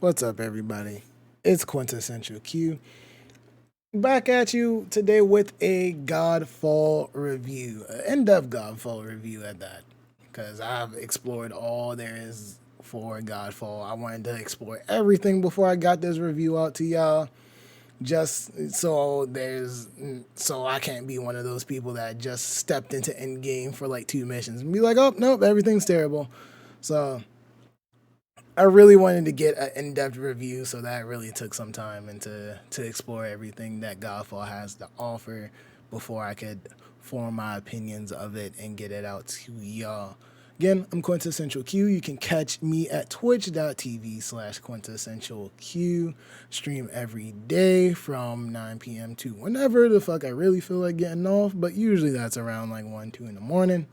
What's up, everybody? It's Quintessential Q back at you today with a Godfall review, an in-depth Godfall review at that, because I've explored all there is for Godfall. I wanted to explore everything before I got this review out to y'all, just so I can't be one of those people that just stepped into endgame for like two missions and be like, oh nope, everything's terrible. So I really wanted to get an in-depth review, so that really took some time and to explore everything that Godfall has to offer before I could form my opinions of it and get it out to y'all. Again, I'm Quintessential Q. You can catch me at twitch.tv/quintessentialq. Stream every day from 9 p.m. to whenever the fuck I really feel like getting off, but usually that's around like 1, 2 in the morning.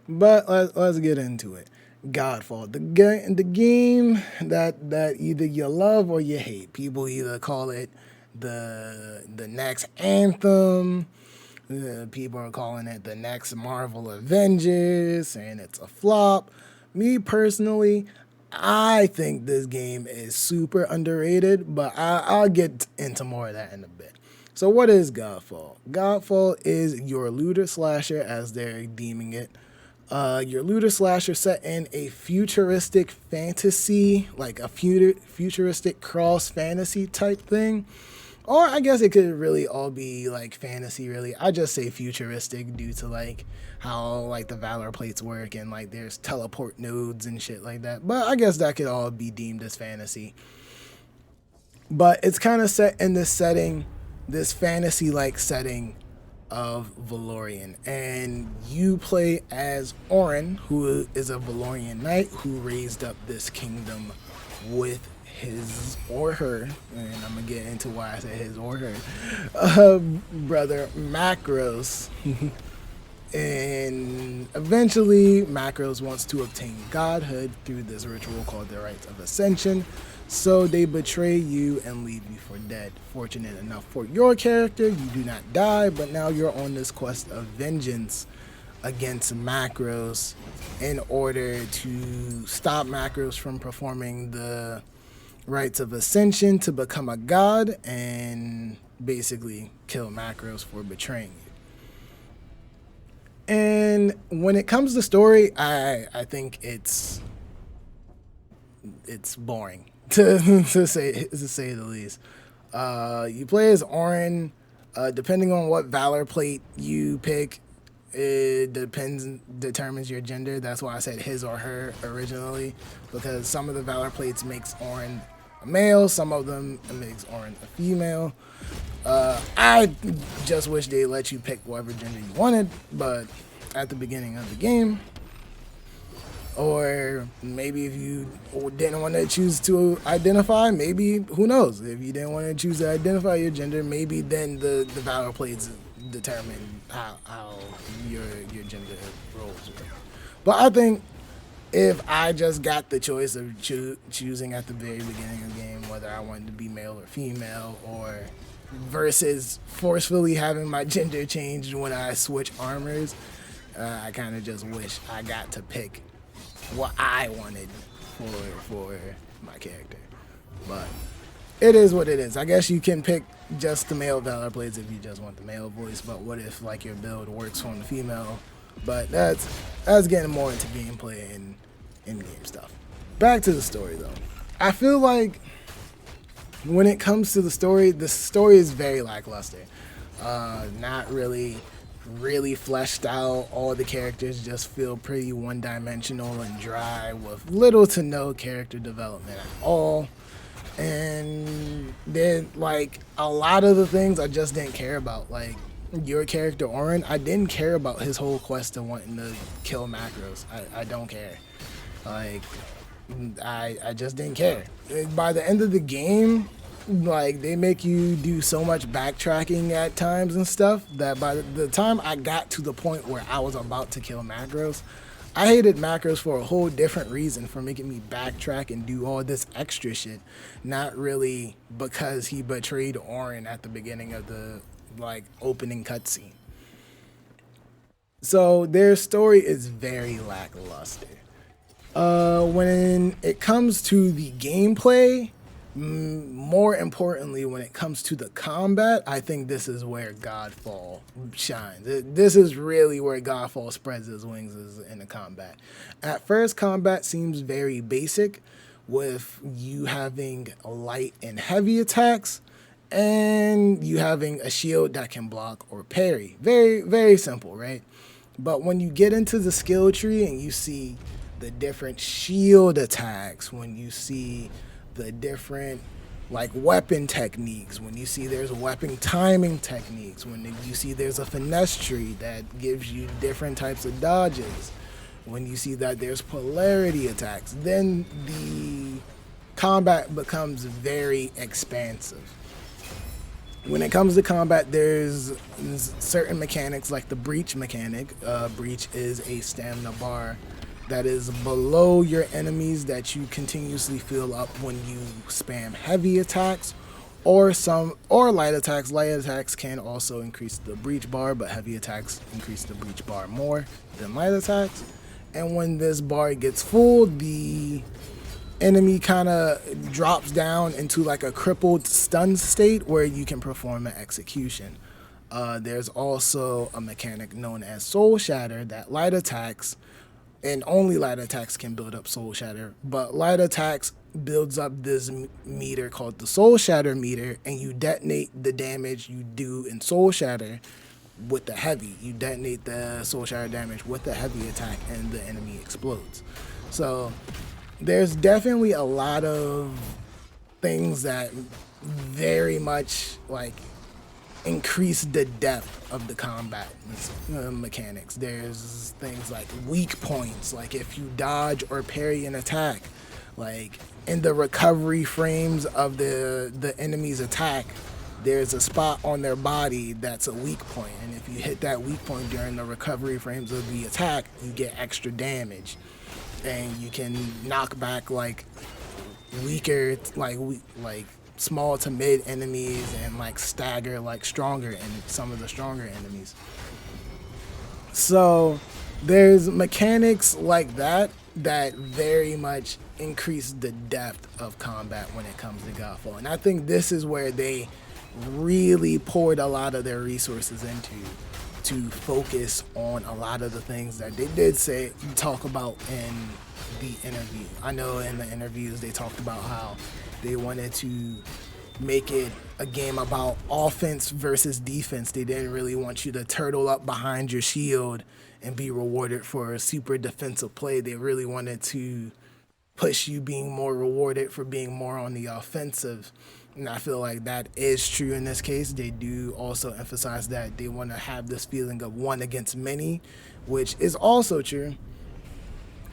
But let's get into it. Godfall, the game that either you love or you hate. People either call it the next Anthem. People are calling it the next Marvel Avengers, saying it's a flop. Me personally, I think this game is super underrated, but I'll get into more of that in a bit. So, what is Godfall? Godfall is your looter slasher, as they're deeming it. Your looter slasher set in a futuristic fantasy, like a futuristic cross fantasy type thing. Or I guess it could really all be like fantasy, really. I just say futuristic due to like how like the Valor plates work and like there's teleport nodes and shit like that. But I guess that could all be deemed as fantasy. But it's kind of set in this setting, this fantasy like setting of Valorian, and you play as Orin, who is a Valorian knight who raised up this kingdom with his or her, and I'm gonna get into why I say his or her, brother Macros. And eventually, Macros wants to obtain godhood through this ritual called the Rites of Ascension. So they betray you and leave you for dead. Fortunate enough for your character, you do not die, but now you're on this quest of vengeance against Macros in order to stop Macros from performing the Rites of Ascension to become a god and basically kill Macros for betraying you. And when it comes to story, I think it's boring to say the least. You play as Orin. Depending on what Valor plate you pick, it determines your gender. That's why I said his or her originally, because some of the Valor plates makes Orin a male, some of them makes Orin a female. I just wish they let you pick whatever gender you wanted, but at the beginning of the game, or maybe if you didn't want to choose to identify, maybe, who knows, if you didn't want to choose to identify your gender, maybe then the Valor plates determine how your gender roles. But I think if I just got the choice of choosing at the very beginning of the game whether I wanted to be male or female, or versus forcefully having my gender changed when I switch armors, I kind of just wish I got to pick what I wanted for my character. But it is what it is. I guess you can pick just the male Valor plates if you just want the male voice, but what if like your build works on the female? But that's getting more into gameplay and in-game stuff. Back to the story though. I feel like when it comes to the story is very lackluster. Not really fleshed out. All the characters just feel pretty one-dimensional and dry with little to no character development at all. And then like a lot of the things I just didn't care about. Like your character Orin, I didn't care about his whole quest of wanting to kill Macros. I don't care. Like I just didn't care. By the end of the game, like they make you do so much backtracking at times and stuff that by the time I got to the point where I was about to kill Macros, I hated Macros for a whole different reason, for making me backtrack and do all this extra shit. Not really because he betrayed Orin at the beginning of the like opening cutscene. So their story is very lackluster. When it comes to the gameplay, more importantly, when it comes to the combat, I think this is where Godfall shines. This is really where Godfall spreads his wings, is in the combat. At first, combat seems very basic, with you having light and heavy attacks, and you having a shield that can block or parry. Very, very simple, right? But when you get into the skill tree and you see the different shield attacks, when you see the different like weapon techniques, when you see there's weapon timing techniques, when you see there's a finesse tree that gives you different types of dodges, when you see that there's polarity attacks, then the combat becomes very expansive. When it comes to combat, there's certain mechanics like the breach mechanic. Breach is a stamina bar that is below your enemies that you continuously fill up when you spam heavy attacks or light attacks. Light attacks can also increase the breach bar, but heavy attacks increase the breach bar more than light attacks. And when this bar gets full, the enemy kind of drops down into like a crippled stun state where you can perform an execution. There's also a mechanic known as Soul Shatter that light attacks, and only light attacks can build up Soul Shatter, but light attacks builds up this meter called the Soul Shatter meter, and you detonate the damage you do in Soul Shatter with the heavy. You detonate the Soul Shatter damage with the heavy attack and the enemy explodes. So there's definitely a lot of things that very much like increase the depth of the combat mechanics. There's things like weak points, like if you dodge or parry an attack, like in the recovery frames of the enemy's attack, there's a spot on their body that's a weak point, and if you hit that weak point during the recovery frames of the attack, you get extra damage, and you can knock back like weaker, like small to mid enemies, and like stagger like stronger and some of the stronger enemies. So there's mechanics like that that very much increase the depth of combat when it comes to Godfall, and I think this is where they really poured a lot of their resources into, to focus on a lot of the things that they did talk about in the interview. I know in the interviews they talked about how they wanted to make it a game about offense versus defense. They didn't really want you to turtle up behind your shield and be rewarded for a super defensive play. They really wanted to push you being more rewarded for being more on the offensive. And I feel like that is true in this case. They do also emphasize that they want to have this feeling of one against many, which is also true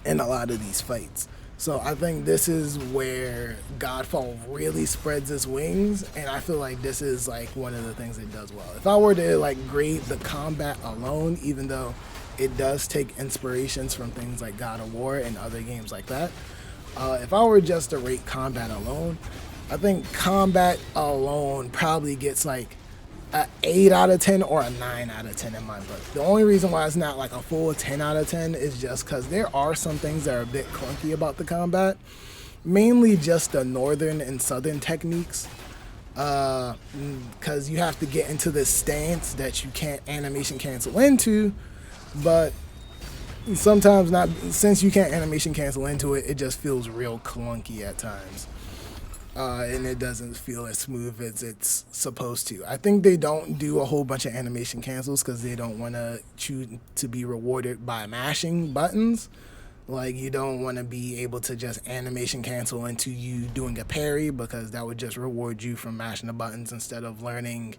in a lot of these fights. So I think this is where Godfall really spreads its wings, and I feel like this is like one of the things it does well. If I were to like grade the combat alone, even though it does take inspirations from things like God of War and other games like that, if I were just to rate combat alone, I think combat alone probably gets like an 8 out of 10 or a 9 out of 10 in my book. The only reason why it's not like a full 10 out of 10 is just because there are some things that are a bit clunky about the combat, mainly just the northern and southern techniques, because you have to get into this stance that you can't animation cancel into, but sometimes not. Since you can't animation cancel into it, it just feels real clunky at times. And it doesn't feel as smooth as it's supposed to. I think they don't do a whole bunch of animation cancels because they don't want to choose to be rewarded by mashing buttons. Like, you don't want to be able to just animation cancel into you doing a parry, because that would just reward you from mashing the buttons instead of learning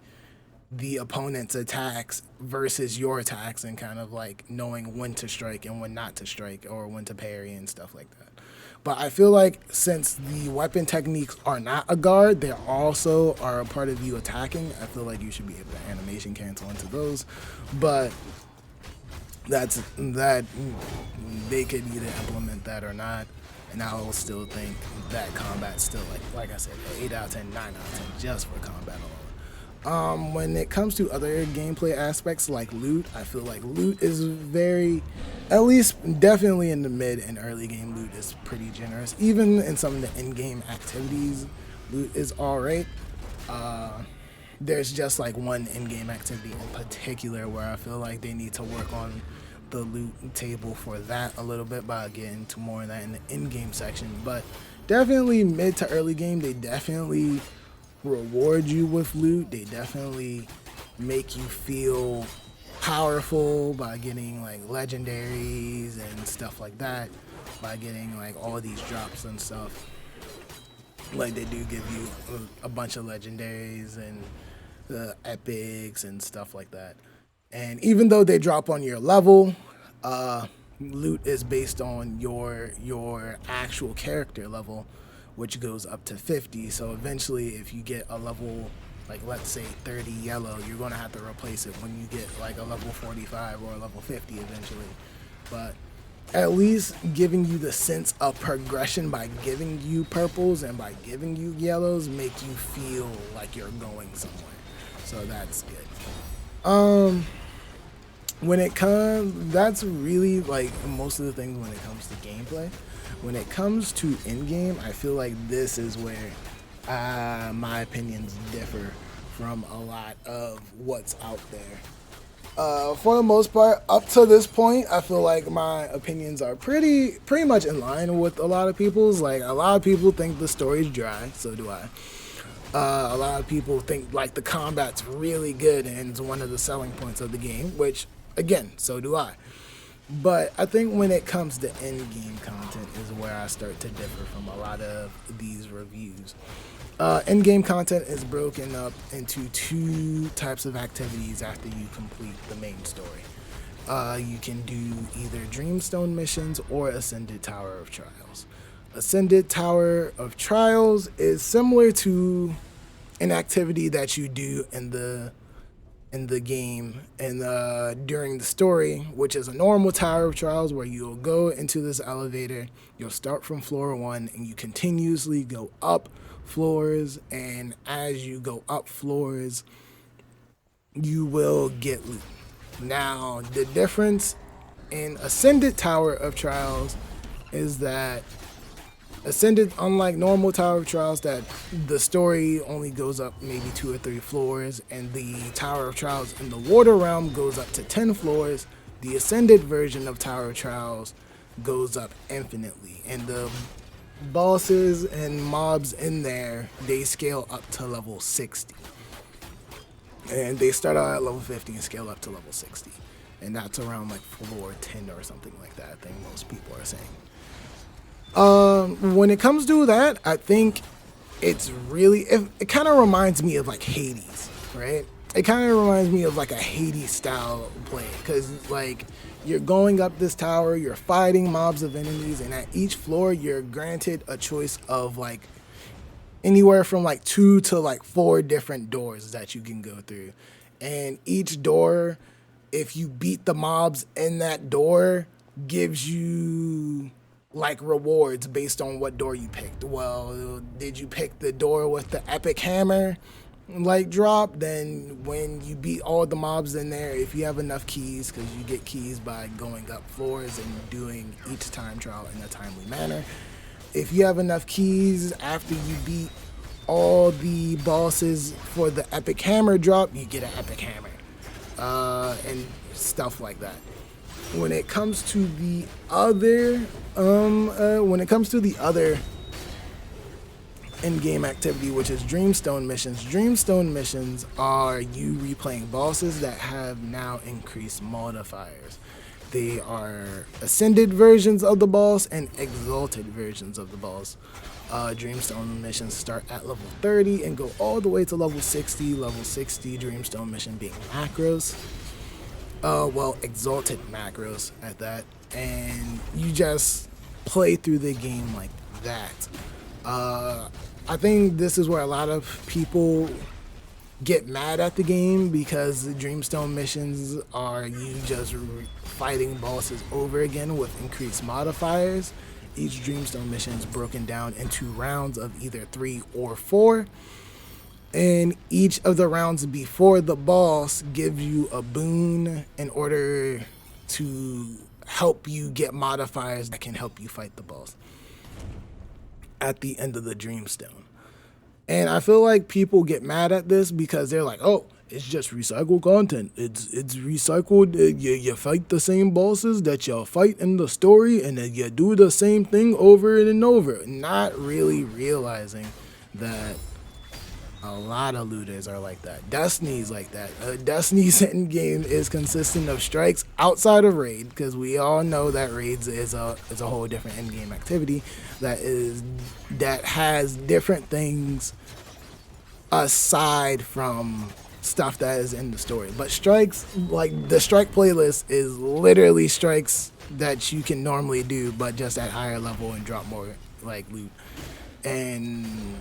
the opponent's attacks versus your attacks and kind of like knowing when to strike and when not to strike, or when to parry and stuff like that. But I feel like since the weapon techniques are not a guard, they also are a part of you attacking, I feel like you should be able to animation cancel into those. But that they could either implement that or not, and I will still think that combat's still like I said, 8 out of 10, 9 out of 10 just for combat When it comes to other gameplay aspects like loot, I feel like loot is very, at least definitely in the mid and early game, loot is pretty generous. Even in some of the in-game activities, loot is alright. There's just like one in-game activity in particular where I feel like they need to work on the loot table for that a little bit, by getting to more of that in the in-game section. But definitely mid to early game, they definitely reward you with loot. They definitely make you feel powerful by getting like legendaries and stuff like that, by getting like all these drops and stuff. Like they do give you a bunch of legendaries and the epics and stuff like that. And even though they drop on your level, loot is based on your actual character level, which goes up to 50. So eventually, if you get a level, like let's say 30 yellow, you're gonna have to replace it when you get like a level 45 or a level 50 eventually. But at least giving you the sense of progression by giving you purples and by giving you yellows make you feel like you're going somewhere. So that's good. When it comes, that's really like most of the things when it comes to gameplay. When it comes to in-game, I feel like this is where my opinions differ from a lot of what's out there. For the most part, up to this point, I feel like my opinions are pretty much in line with a lot of people's. Like a lot of people think the story's dry, so do I. A lot of people think like the combat's really good and it's one of the selling points of the game, which again, so do I. But I think when it comes to in-game content is where I start to differ from a lot of these reviews. In-game content is broken up into two types of activities after you complete the main story. You can do either Dreamstone missions or Ascended Tower of Trials. Ascended Tower of Trials is similar to an activity that you do in the game and during the story, which is a normal Tower of Trials where you'll go into this elevator, you'll start from floor 1 and you continuously go up floors, and as you go up floors you will get loot. Now the difference in Ascended Tower of Trials is that Ascended, unlike normal Tower of Trials, that the story only goes up maybe 2 or 3 floors, and the Tower of Trials in the Water Realm goes up to 10 floors. The Ascended version of Tower of Trials goes up infinitely, and the bosses and mobs in there, they scale up to level 60. And they start out at level 50 and scale up to level 60. And that's around like floor 10 or something like that, I think most people are saying. When it comes to that, I think it's really, it kind of reminds me of like Hades, right? It kind of reminds me of like a Hades style play, because like you're going up this tower, you're fighting mobs of enemies, and at each floor you're granted a choice of like anywhere from like 2 to like 4 different doors that you can go through. And each door, if you beat the mobs in that door, gives you like rewards based on what door you picked. Well, did you pick the door with the epic hammer like drop? Then when you beat all the mobs in there, if you have enough keys, because you get keys by going up floors and doing each time trial in a timely manner, if you have enough keys after you beat all the bosses for the epic hammer drop, you get an epic hammer and stuff like that. When it comes to the other in-game activity, which is Dreamstone missions are you replaying bosses that have now increased modifiers. They are ascended versions of the boss and exalted versions of the boss. Dreamstone missions start at level 30 and go all the way to level 60. Level 60 Dreamstone mission being macros. Exalted macros at that, and you just play through the game like that. I think this is where a lot of people get mad at the game, because the Dreamstone missions are you just fighting bosses over again with increased modifiers. Each Dreamstone mission is broken down into rounds of either 3 or 4. And each of the rounds before the boss gives you a boon in order to help you get modifiers that can help you fight the boss at the end of the Dreamstone. And I feel like people get mad at this because they're like, "Oh, it's just recycled content. It's recycled. You fight the same bosses that you fight in the story, and then you do the same thing over and over." Not really realizing that a lot of looters are like that. Destiny's like that. Destiny's end game is consistent of strikes outside of raid, because we all know that raids is a whole different end game activity that has different things aside from stuff that is in the story. But strikes, like the strike playlist, is literally strikes that you can normally do, but just at higher level and drop more like loot and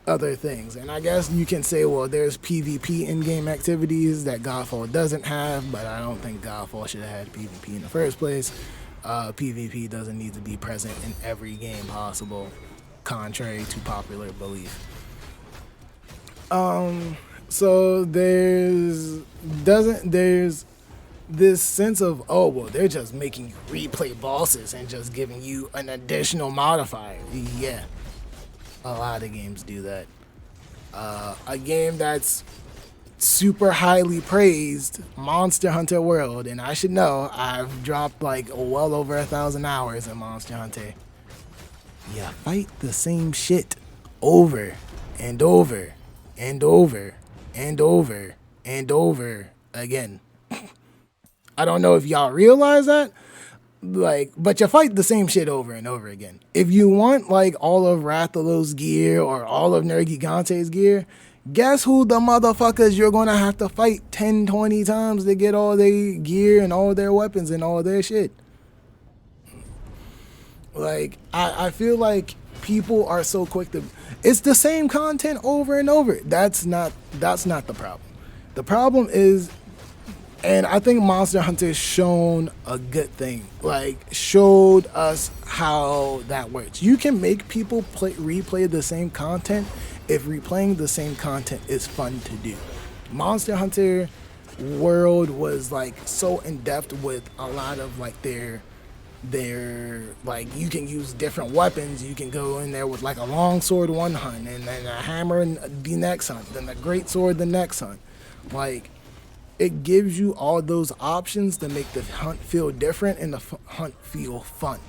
other things. And I guess you can say, well, there's PvP in-game activities that Godfall doesn't have, but I don't think Godfall should have had PvP in the first place. PvP doesn't need to be present in every game possible, contrary to popular belief. So there's this sense of, oh, well, they're just making you replay bosses and just giving you an additional modifier. Yeah, a lot of games do that. A game that's super highly praised, Monster Hunter World, and I should know, I've dropped like well over 1,000 hours in Monster Hunter. You fight the same shit over and over and over and over and over again. I don't know if y'all realize that, but you fight the same shit over and over again. If you want like all of Rathalos' gear or all of Nergigante's gear, guess who the motherfuckers you're gonna have to fight 10, 20 times to get all their gear and all their weapons and all their shit. Like, I feel like people are so quick to, it's the same content over and over. That's not the problem. The problem is, and I think Monster Hunter's shown a good thing, like showed us how that works. You can make people replay the same content if replaying the same content is fun to do. Monster Hunter World was like so in depth with a lot of like their like, you can use different weapons. You can go in there with like a long sword one hunt, and then a hammer the next hunt, then a great sword the next hunt. Like, it gives you all those options to make the hunt feel different and the hunt feel fun.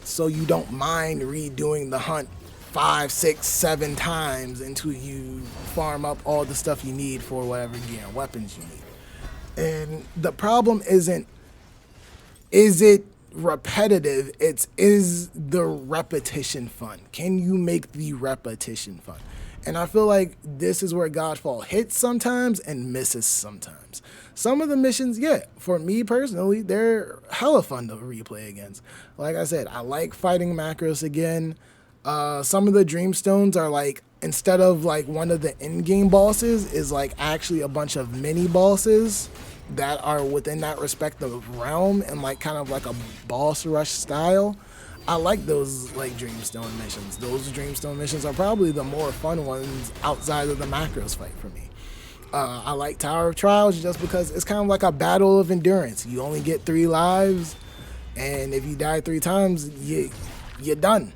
So you don't mind redoing the hunt 5, 6, 7 times until you farm up all the stuff you need for whatever gear and weapons you need. And the problem isn't, is it repetitive? Is the repetition fun? Can you make the repetition fun? And I feel like this is where Godfall hits sometimes and misses sometimes. Some of the missions, yeah, for me personally, they're hella fun to replay against. Like I said, I like fighting Macros again. Some of the Dreamstones are like, instead of like one of the in-game bosses, is like actually a bunch of mini bosses that are within that respective realm and like kind of like a boss rush style. I like those like Dreamstone missions. Those Dreamstone missions are probably the more fun ones outside of the Macros fight for me. I like Tower of Trials just because it's kind of like a battle of endurance. You only get 3 lives, and if you die 3 times, you're done.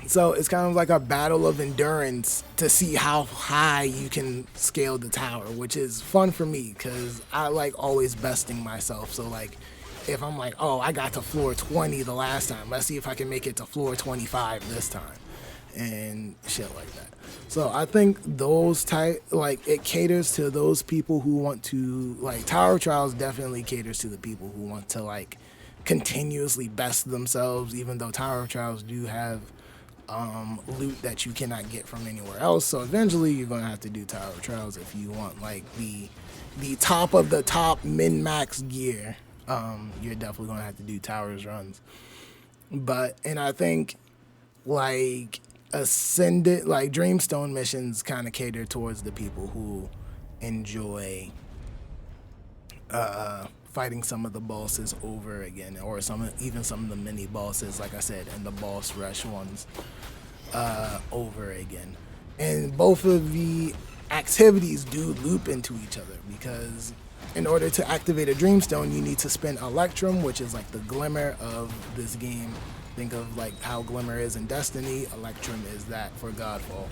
So it's kind of like a battle of endurance to see how high you can scale the tower, which is fun for me because I like always besting myself. So like, if I'm like, oh, I got to floor 20 the last time, let's see if I can make it to floor 25 this time, and shit like that. So I think those it caters to those people who want to, like, Tower of Trials definitely caters to the people who want to like continuously best themselves, even though Tower of Trials do have loot that you cannot get from anywhere else. So eventually you're gonna have to do Tower of Trials if you want like the top of the top min-max gear. You're definitely gonna have to do Towers runs. And I think like Ascended, like Dreamstone missions kind of cater towards the people who enjoy fighting some of the bosses over again, or even some of the mini bosses, like I said, and the boss rush ones. over again. And both of the activities do loop into each other because in order to activate a Dreamstone, you need to spend Electrum, which is like the glimmer of this game. Think of like how Glimmer is in Destiny, Electrum is that for Godfall.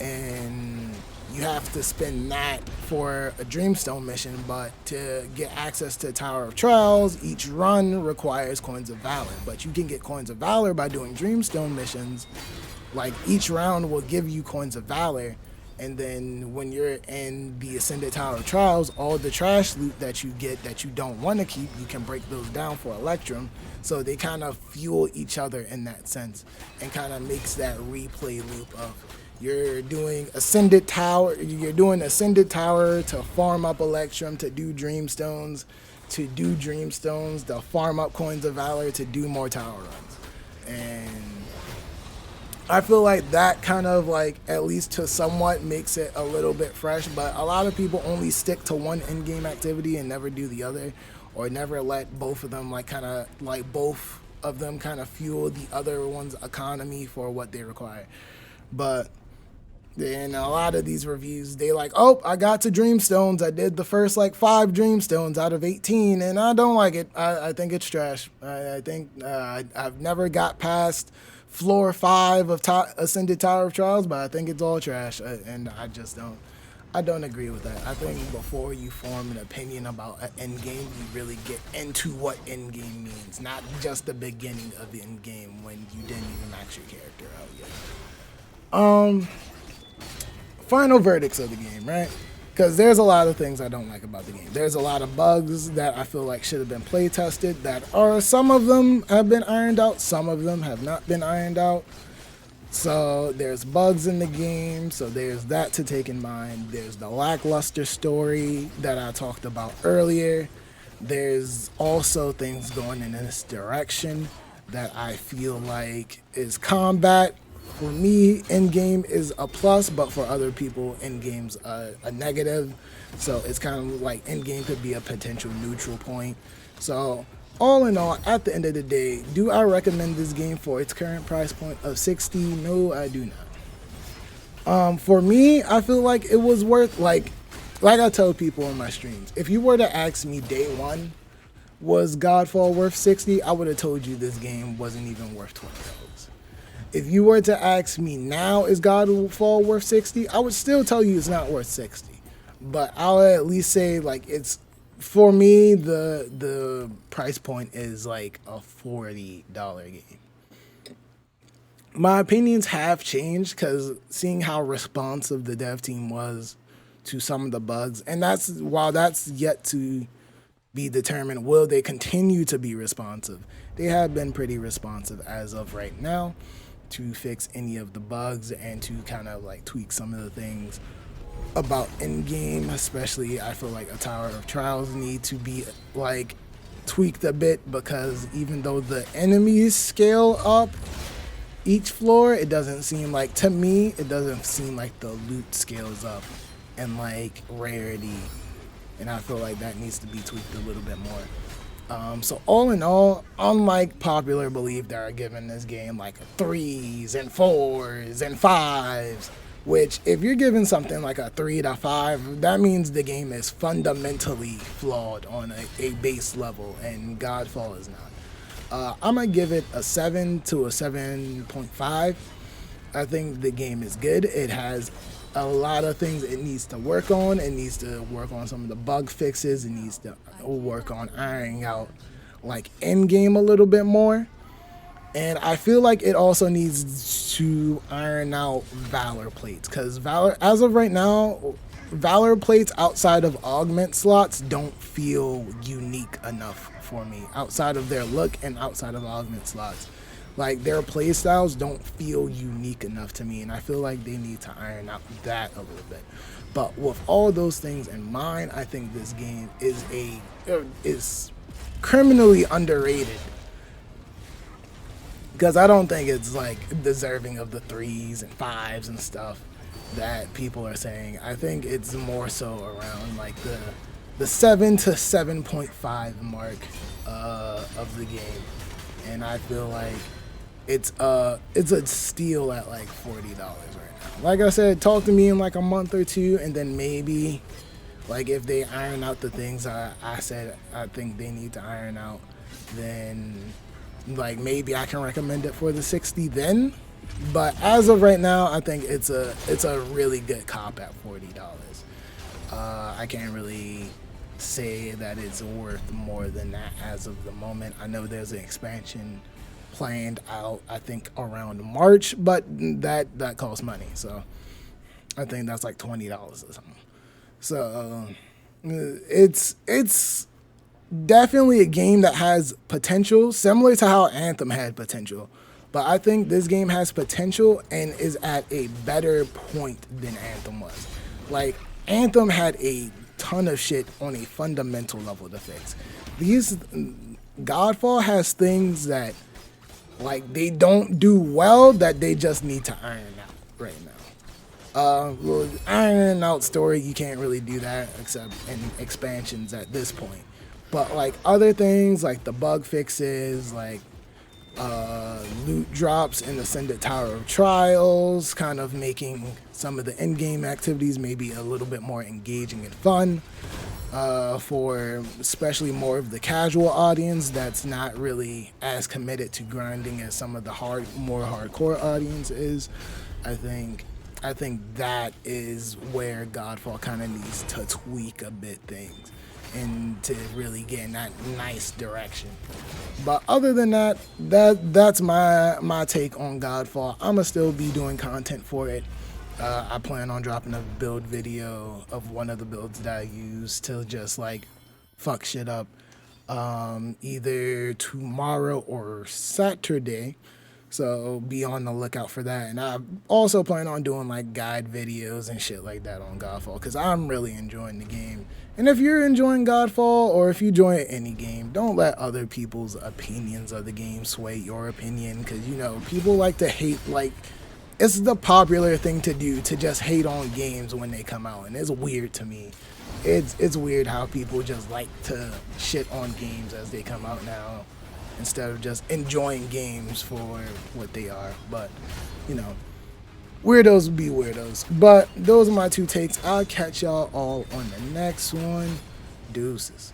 And you have to spend that for a Dreamstone mission, but to get access to Tower of Trials, each run requires Coins of Valor. But you can get Coins of Valor by doing Dreamstone missions. Like each round will give you Coins of Valor, and then when you're in the Ascended Tower of Trials, all the trash loot that you get that you don't want to keep, you can break those down for Electrum. So they kind of fuel each other in that sense, and kind of makes that replay loop of you're doing Ascended Tower to farm up Electrum, to do Dreamstones, to farm up Coins of Valor, to do more tower runs. And I feel like that kind of like at least to somewhat makes it a little bit fresh, but a lot of people only stick to one in-game activity and never do the other, or never let both of them both of them kind of fuel the other one's economy for what they require. But in a lot of these reviews, they like, oh, I got to Dreamstones. I did the first like 5 Dreamstones out of 18, and I don't like it. I think it's trash. I think I've never got past floor 5 of Ascended Tower of Trials, but I think it's all trash, and I don't agree with that. I think before you form an opinion about an endgame, you really get into what endgame means, not just the beginning of the endgame when you didn't even max your character out yet. Final verdicts of the game, right? Because there's a lot of things I don't like about the game. There's a lot of bugs that I feel like should have been play tested, some of them have been ironed out, some of them have not been ironed out. So there's bugs in the game, so there's that to take in mind. There's the lackluster story that I talked about earlier. There's also things going in this direction that I feel like is combat. For me, in-game is a plus, but for other people, in-game's a negative. So it's kind of like in-game could be a potential neutral point. So all in all, at the end of the day, do I recommend this game for its current price point of $60? No, I do not. For me, I feel like it was worth, like I tell people in my streams, if you were to ask me day one, was Godfall worth $60? I would have told you this game wasn't even worth $20. If you were to ask me now, is Godfall worth $60? I would still tell you it's not worth $60. But I'll at least say, like, it's, for me, the price point is like a $40 game. My opinions have changed because seeing how responsive the dev team was to some of the bugs, and while that's yet to be determined, will they continue to be responsive? They have been pretty responsive as of right now to fix any of the bugs and to kind of like tweak some of the things about in-game. Especially I feel like a Tower of Trials need to be like tweaked a bit, because even though the enemies scale up each floor, it doesn't seem like, to me, it doesn't seem like the loot scales up and like rarity, and I feel like that needs to be tweaked a little bit more. So all in all, unlike popular belief that are giving this game like 3s and 4s and 5s, which if you're giving something like a 3 to 5, that means the game is fundamentally flawed on a base level, and Godfall is not. I'm going to give it a 7 to a 7.5. I think the game is good. It has a lot of things it needs to work on. It needs to work on some of the bug fixes. It needs to work on ironing out like end game a little bit more. And I feel like it also needs to iron out Valor plates, because Valor, as of right now, Valor plates outside of augment slots don't feel unique enough for me, outside of their look and outside of augment slots. Like, their play styles don't feel unique enough to me, and I feel like they need to iron out that a little bit. But with all those things in mind, I think this game is criminally underrated, because I don't think it's like deserving of the 3s and 5s and stuff that people are saying. I think it's more so around like the 7 to 7.5 mark of the game, and I feel like it's a steal at like $40 right now. Like I said, talk to me in like a month or two, and then maybe like if they iron out the things I said I think they need to iron out, then like maybe I can recommend it for the 60 then. But as of right now, I think it's a really good cop at $40. I can't really say that it's worth more than that as of the moment. I know there's an expansion planned out, I think around March, but that costs money. So I think that's like $20 or something. So it's definitely a game that has potential, similar to how Anthem had potential. But I think this game has potential and is at a better point than Anthem was. Like, Anthem had a ton of shit on a fundamental level to fix. These Godfall has things that like they don't do well that they just need to iron out right now. Well, ironing out story, you can't really do that except in expansions at this point. But like other things, like the bug fixes, like loot drops in Ascended Tower of Trials, kind of making some of the in-game activities maybe a little bit more engaging and fun for especially more of the casual audience that's not really as committed to grinding as some of the more hardcore audience is. I think that is where Godfall kind of needs to tweak a bit things and to really get in that nice direction. But other than that, that's my take on Godfall. I'ma still be doing content for it. I plan on dropping a build video of one of the builds that I use to just like fuck shit up either tomorrow or Saturday. So be on the lookout for that. And I also plan on doing like guide videos and shit like that on Godfall because I'm really enjoying the game. And if you're enjoying Godfall or if you enjoy any game, don't let other people's opinions of the game sway your opinion because, you know, people like to hate, like, it's the popular thing to do to just hate on games when they come out. And it's weird to me. It's weird how people just like to shit on games as they come out now instead of just enjoying games for what they are. But, you know, weirdos be weirdos. But those are my two takes. I'll catch y'all all on the next one. Deuces.